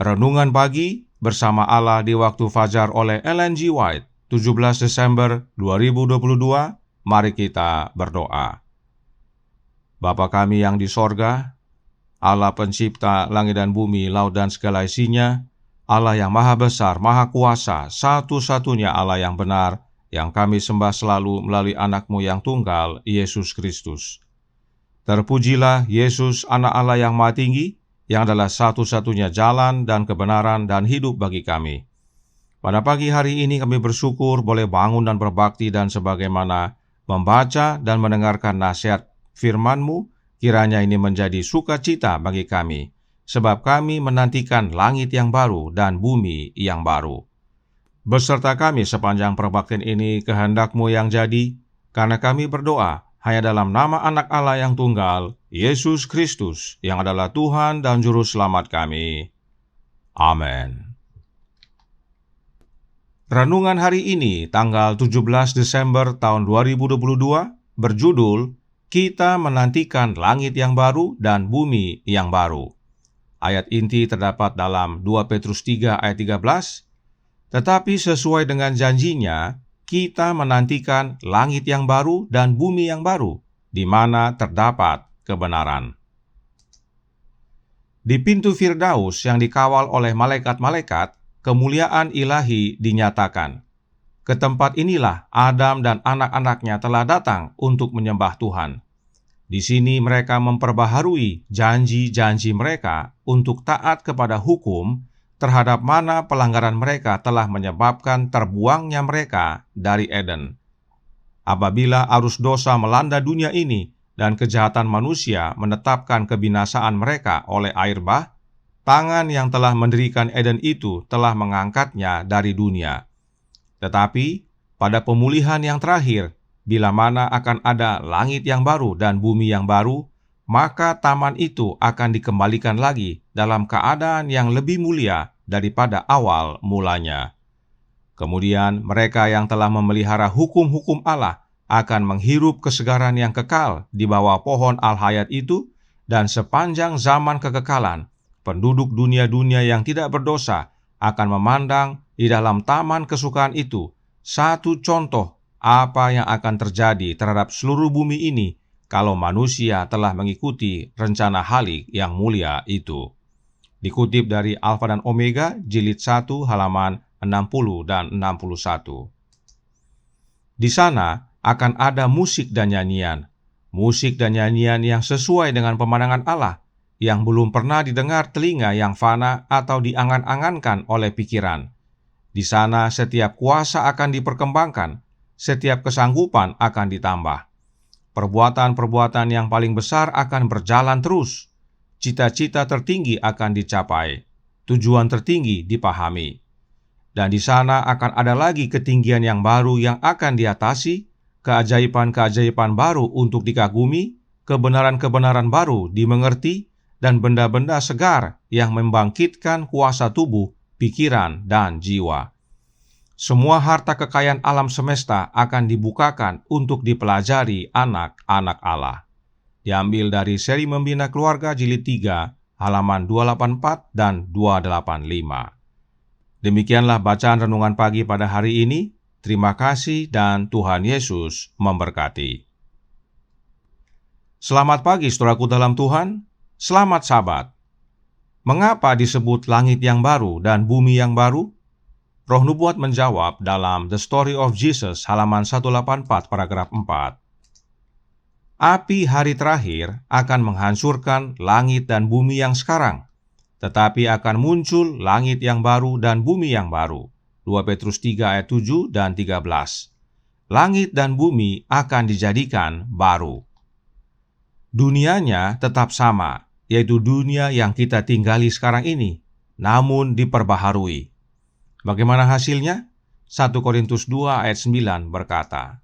Renungan Pagi bersama Allah di Waktu Fajar oleh Ellen G. White, 17 Desember 2022. Mari kita berdoa. Bapa kami yang di sorga, Allah pencipta langit dan bumi, laut dan segala isinya, Allah yang maha besar, maha kuasa, satu-satunya Allah yang benar, yang kami sembah selalu melalui anak-Mu yang tunggal, Yesus Kristus. Terpujilah Yesus, anak Allah yang maha tinggi, yang adalah satu-satunya jalan dan kebenaran dan hidup bagi kami. Pada pagi hari ini kami bersyukur boleh bangun dan berbakti dan sebagaimana membaca dan mendengarkan nasihat firman-Mu, kiranya ini menjadi sukacita bagi kami, sebab kami menantikan langit yang baru dan bumi yang baru. Beserta kami sepanjang perbaktian ini kehendak-Mu yang jadi, karena kami berdoa hanya dalam nama anak Allah yang tunggal, Yesus Kristus, yang adalah Tuhan dan Juru Selamat kami. Amin. Renungan hari ini, tanggal 17 Desember tahun 2022, berjudul, Kita Menantikan Langit yang Baru dan Bumi yang Baru. Ayat inti terdapat dalam 2 Petrus 3 ayat 13, tetapi sesuai dengan janjinya, kita menantikan langit yang baru dan bumi yang baru, di mana terdapat kebenaran. Di pintu Firdaus yang dikawal oleh malaikat-malaikat, kemuliaan ilahi dinyatakan. Ke tempat inilah Adam dan anak-anaknya telah datang untuk menyembah Tuhan. Di sini mereka memperbaharui janji-janji mereka untuk taat kepada hukum, terhadap mana pelanggaran mereka telah menyebabkan terbuangnya mereka dari Eden. Apabila arus dosa melanda dunia ini dan kejahatan manusia menetapkan kebinasaan mereka oleh air bah, tangan yang telah mendirikan Eden itu telah mengangkatnya dari dunia. Tetapi pada pemulihan yang terakhir, bila mana akan ada langit yang baru dan bumi yang baru, maka taman itu akan dikembalikan lagi dalam keadaan yang lebih mulia daripada awal mulanya. Kemudian mereka yang telah memelihara hukum-hukum Allah akan menghirup kesegaran yang kekal di bawah pohon al-hayat itu, dan sepanjang zaman kekekalan, penduduk dunia-dunia yang tidak berdosa akan memandang di dalam taman kesukaan itu satu contoh apa yang akan terjadi terhadap seluruh bumi ini kalau manusia telah mengikuti rencana halik yang mulia itu. Dikutip dari Alfa dan Omega, jilid 1, halaman 60 dan 61. Di sana akan ada musik dan nyanyian yang sesuai dengan pemandangan Allah, yang belum pernah didengar telinga yang fana atau diangan-angankan oleh pikiran. Di sana setiap kuasa akan diperkembangkan, setiap kesanggupan akan ditambah. Perbuatan-perbuatan yang paling besar akan berjalan terus. Cita-cita tertinggi akan dicapai. Tujuan tertinggi dipahami. Dan di sana akan ada lagi ketinggian yang baru yang akan diatasi, keajaiban-keajaiban baru untuk dikagumi, kebenaran-kebenaran baru dimengerti, dan benda-benda segar yang membangkitkan kuasa tubuh, pikiran, dan jiwa. Semua harta kekayaan alam semesta akan dibukakan untuk dipelajari anak-anak Allah. Diambil dari Seri Membina Keluarga jilid 3, halaman 284 dan 285. Demikianlah bacaan renungan pagi pada hari ini. Terima kasih dan Tuhan Yesus memberkati. Selamat pagi saudaraku dalam Tuhan. Selamat Sabat. Mengapa disebut langit yang baru dan bumi yang baru? Roh Nubuat menjawab dalam The Story of Jesus halaman 184 paragraf 4. Api hari terakhir akan menghancurkan langit dan bumi yang sekarang, tetapi akan muncul langit yang baru dan bumi yang baru. 2 Petrus 3 ayat 7 dan 13. Langit dan bumi akan dijadikan baru. Dunianya tetap sama, yaitu dunia yang kita tinggali sekarang ini, namun diperbaharui. Bagaimana hasilnya? 1 Korintus 2 ayat 9 berkata,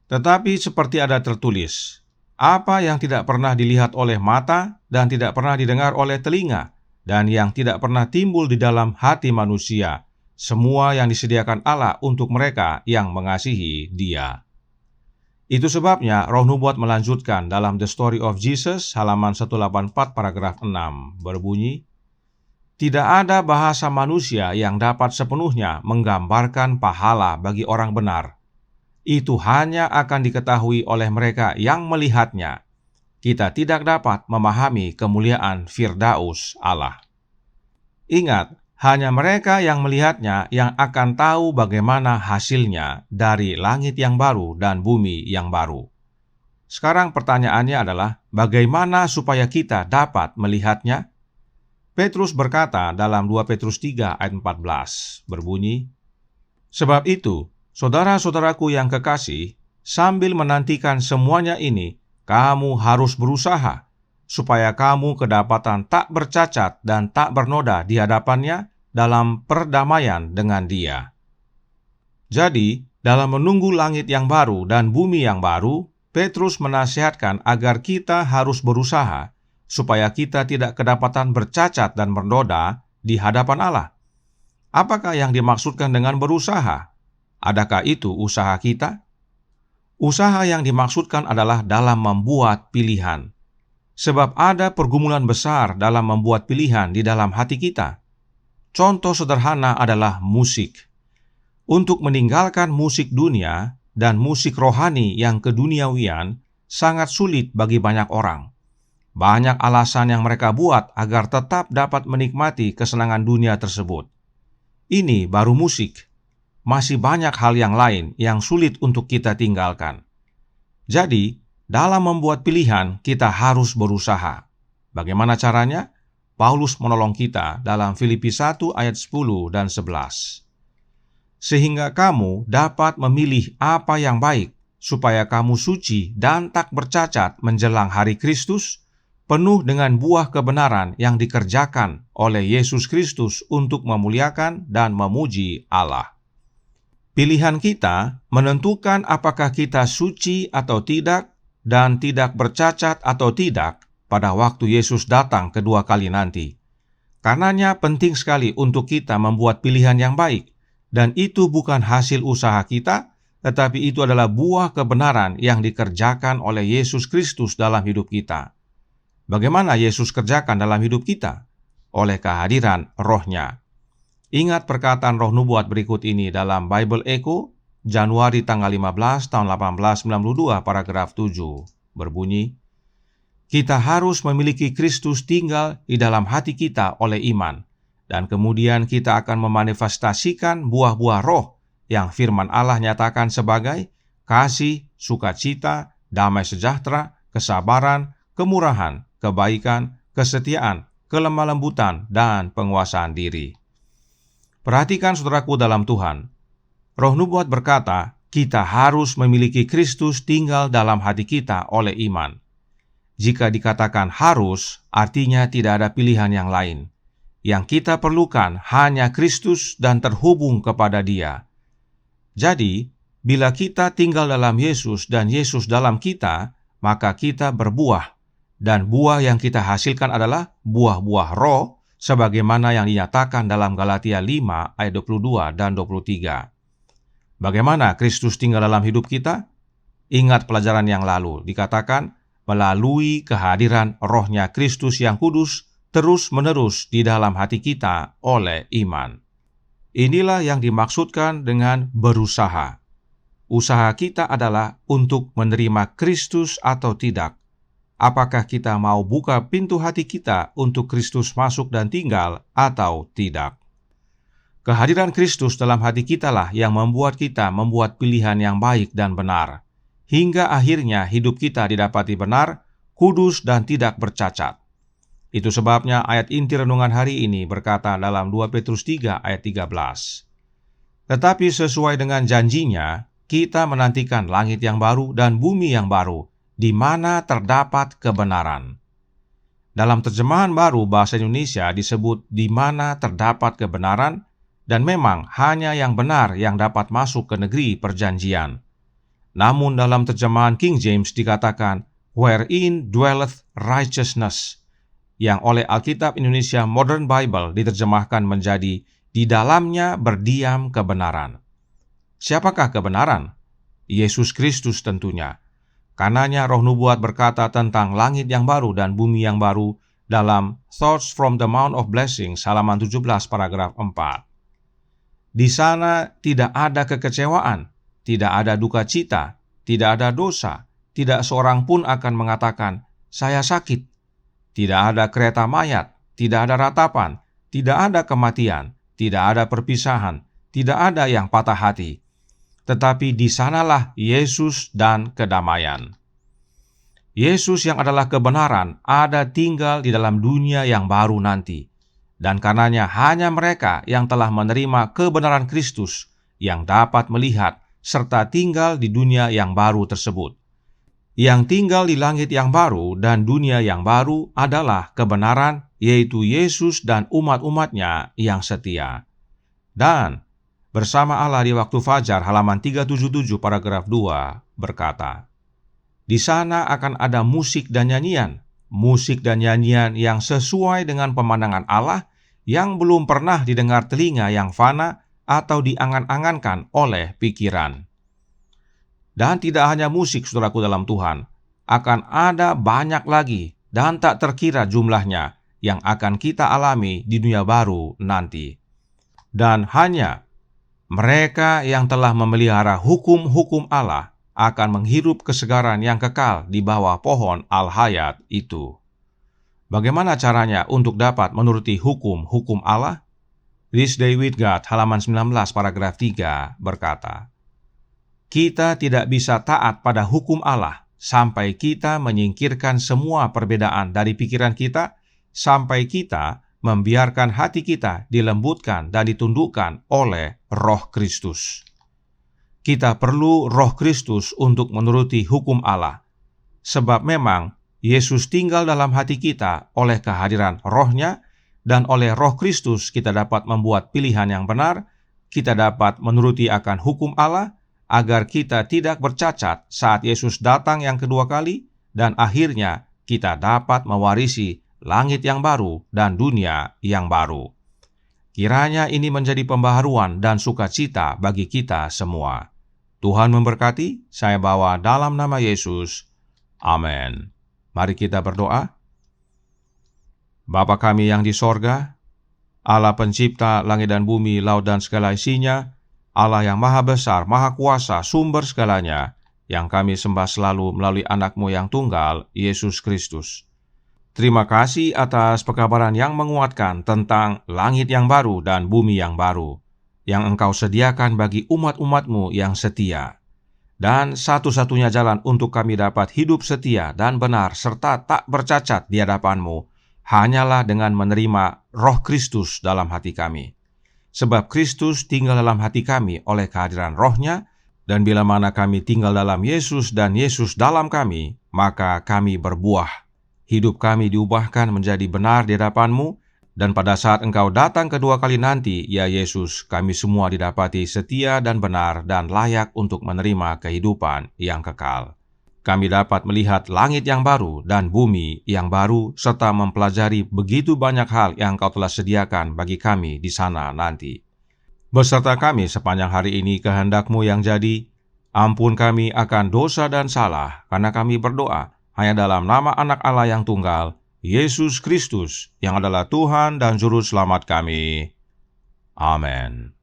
tetapi seperti ada tertulis, apa yang tidak pernah dilihat oleh mata dan tidak pernah didengar oleh telinga, dan yang tidak pernah timbul di dalam hati manusia, semua yang disediakan Allah untuk mereka yang mengasihi Dia. Itu sebabnya Roh Nubuat melanjutkan dalam The Story of Jesus halaman 184 paragraf 6 berbunyi, Tidak ada bahasa manusia yang dapat sepenuhnya menggambarkan pahala bagi orang benar. Itu hanya akan diketahui oleh mereka yang melihatnya. Kita tidak dapat memahami kemuliaan Firdaus Allah. Ingat, hanya mereka yang melihatnya yang akan tahu bagaimana hasilnya dari langit yang baru dan bumi yang baru. Sekarang pertanyaannya adalah, bagaimana supaya kita dapat melihatnya? Petrus berkata dalam 2 Petrus 3 ayat 14, berbunyi, "Sebab itu, saudara-saudaraku yang kekasih, sambil menantikan semuanya ini, kamu harus berusaha, supaya kamu kedapatan tak bercacat dan tak bernoda di hadapannya dalam perdamaian dengan Dia." Jadi, dalam menunggu langit yang baru dan bumi yang baru, Petrus menasihatkan agar kita harus berusaha, supaya kita tidak kedapatan bercacat dan bernoda di hadapan Allah. Apakah yang dimaksudkan dengan berusaha? Adakah itu usaha kita? Usaha yang dimaksudkan adalah dalam membuat pilihan. Sebab ada pergumulan besar dalam membuat pilihan di dalam hati kita. Contoh sederhana adalah musik. Untuk meninggalkan musik dunia dan musik rohani yang keduniawian sangat sulit bagi banyak orang. Banyak alasan yang mereka buat agar tetap dapat menikmati kesenangan dunia tersebut. Ini baru musik. Masih banyak hal yang lain yang sulit untuk kita tinggalkan. Jadi, dalam membuat pilihan, kita harus berusaha. Bagaimana caranya? Paulus menolong kita dalam Filipi 1 ayat 10 dan 11. Sehingga kamu dapat memilih apa yang baik, supaya kamu suci dan tak bercacat menjelang hari Kristus, penuh dengan buah kebenaran yang dikerjakan oleh Yesus Kristus untuk memuliakan dan memuji Allah. Pilihan kita menentukan apakah kita suci atau tidak dan tidak bercacat atau tidak pada waktu Yesus datang kedua kali nanti. Karenanya penting sekali untuk kita membuat pilihan yang baik, dan itu bukan hasil usaha kita, tetapi itu adalah buah kebenaran yang dikerjakan oleh Yesus Kristus dalam hidup kita. Bagaimana Yesus kerjakan dalam hidup kita? Oleh kehadiran Roh-Nya. Ingat perkataan roh nubuat berikut ini dalam Bible Echo, Januari tanggal 15 tahun 1892, paragraf 7, berbunyi, "Kita harus memiliki Kristus tinggal di dalam hati kita oleh iman, dan kemudian kita akan memanifestasikan buah-buah roh yang firman Allah nyatakan sebagai kasih, sukacita, damai sejahtera, kesabaran, kemurahan, kebaikan, kesetiaan, kelemah lembutan, dan penguasaan diri." Perhatikan saudaraku dalam Tuhan. Roh nubuat berkata, kita harus memiliki Kristus tinggal dalam hati kita oleh iman. Jika dikatakan harus, artinya tidak ada pilihan yang lain. Yang kita perlukan hanya Kristus dan terhubung kepada Dia. Jadi, bila kita tinggal dalam Yesus dan Yesus dalam kita, maka kita berbuah. Dan buah yang kita hasilkan adalah buah-buah roh, sebagaimana yang dinyatakan dalam Galatia 5 ayat 22 dan 23. Bagaimana Kristus tinggal dalam hidup kita? Ingat pelajaran yang lalu, dikatakan melalui kehadiran Roh-Nya Kristus yang kudus terus-menerus di dalam hati kita oleh iman. Inilah yang dimaksudkan dengan berusaha. Usaha kita adalah untuk menerima Kristus atau tidak. Apakah kita mau buka pintu hati kita untuk Kristus masuk dan tinggal atau tidak? Kehadiran Kristus dalam hati kitalah yang membuat kita membuat pilihan yang baik dan benar, hingga akhirnya hidup kita didapati benar, kudus dan tidak bercacat. Itu sebabnya ayat inti renungan hari ini berkata dalam 2 Petrus 3 ayat 13. Tetapi sesuai dengan janjinya, kita menantikan langit yang baru dan bumi yang baru, di mana terdapat kebenaran. Dalam terjemahan baru bahasa Indonesia disebut di mana terdapat kebenaran, dan memang hanya yang benar yang dapat masuk ke negeri perjanjian. Namun dalam terjemahan King James dikatakan, wherein dwelleth righteousness, yang oleh Alkitab Indonesia Modern Bible diterjemahkan menjadi di dalamnya berdiam kebenaran. Siapakah kebenaran? Yesus Kristus tentunya. Karenanya roh nubuat berkata tentang langit yang baru dan bumi yang baru, dalam Thoughts from the Mount of Blessings halaman 17 paragraf 4. Di sana tidak ada kekecewaan, tidak ada duka cita, tidak ada dosa, tidak seorang pun akan mengatakan, "Saya sakit." Tidak ada kereta mayat, tidak ada ratapan, tidak ada kematian, tidak ada perpisahan, tidak ada yang patah hati. Tetapi di sanalah Yesus dan kedamaian. Yesus yang adalah kebenaran ada tinggal di dalam dunia yang baru nanti. Dan karenanya hanya mereka yang telah menerima kebenaran Kristus yang dapat melihat serta tinggal di dunia yang baru tersebut. Yang tinggal di langit yang baru dan dunia yang baru adalah kebenaran, yaitu Yesus dan umat-umatnya yang setia. Dan bersama Allah di waktu fajar halaman 377 paragraf 2 berkata, di sana akan ada musik dan nyanyian yang sesuai dengan pemandangan Allah yang belum pernah didengar telinga yang fana atau diangan-angankan oleh pikiran. Dan tidak hanya musik, saudaraku dalam Tuhan, akan ada banyak lagi dan tak terkira jumlahnya yang akan kita alami di dunia baru nanti. Dan hanya mereka yang telah memelihara hukum-hukum Allah akan menghirup kesegaran yang kekal di bawah pohon Al-Hayat itu. Bagaimana caranya untuk dapat menuruti hukum-hukum Allah? This Day with God halaman 19 paragraf 3 berkata, kita tidak bisa taat pada hukum Allah sampai kita menyingkirkan semua perbedaan dari pikiran kita, sampai kita membiarkan hati kita dilembutkan dan ditundukkan oleh Roh Kristus. Kita perlu Roh Kristus untuk menuruti hukum Allah, sebab memang Yesus tinggal dalam hati kita oleh kehadiran Roh-Nya, dan oleh Roh Kristus kita dapat membuat pilihan yang benar, kita dapat menuruti akan hukum Allah, agar kita tidak bercacat saat Yesus datang yang kedua kali, dan akhirnya kita dapat mewarisi langit yang baru dan dunia yang baru. Kiranya ini menjadi pembaharuan dan sukacita bagi kita semua. Tuhan memberkati, saya bawa dalam nama Yesus. Amin. Mari kita berdoa. Bapa kami yang di sorga, Allah pencipta langit dan bumi, laut dan segala isinya, Allah yang maha besar, maha kuasa, sumber segalanya, yang kami sembah selalu melalui anak-Mu yang tunggal, Yesus Kristus. Terima kasih atas pekabaran yang menguatkan tentang langit yang baru dan bumi yang baru, yang Engkau sediakan bagi umat-umat-Mu yang setia. Dan satu-satunya jalan untuk kami dapat hidup setia dan benar serta tak bercacat di hadapan-Mu, hanyalah dengan menerima Roh Kristus dalam hati kami. Sebab Kristus tinggal dalam hati kami oleh kehadiran Roh-Nya, dan bila mana kami tinggal dalam Yesus dan Yesus dalam kami, maka kami berbuah. Hidup kami diubahkan menjadi benar di hadapan-Mu, dan pada saat Engkau datang kedua kali nanti, ya Yesus, kami semua didapati setia dan benar dan layak untuk menerima kehidupan yang kekal. Kami dapat melihat langit yang baru dan bumi yang baru, serta mempelajari begitu banyak hal yang Engkau telah sediakan bagi kami di sana nanti. Beserta kami sepanjang hari ini kehendak-Mu yang jadi, ampun kami akan dosa dan salah, karena kami berdoa hanya dalam nama Anak Allah yang tunggal, Yesus Kristus, yang adalah Tuhan dan Juru Selamat kami. Amin.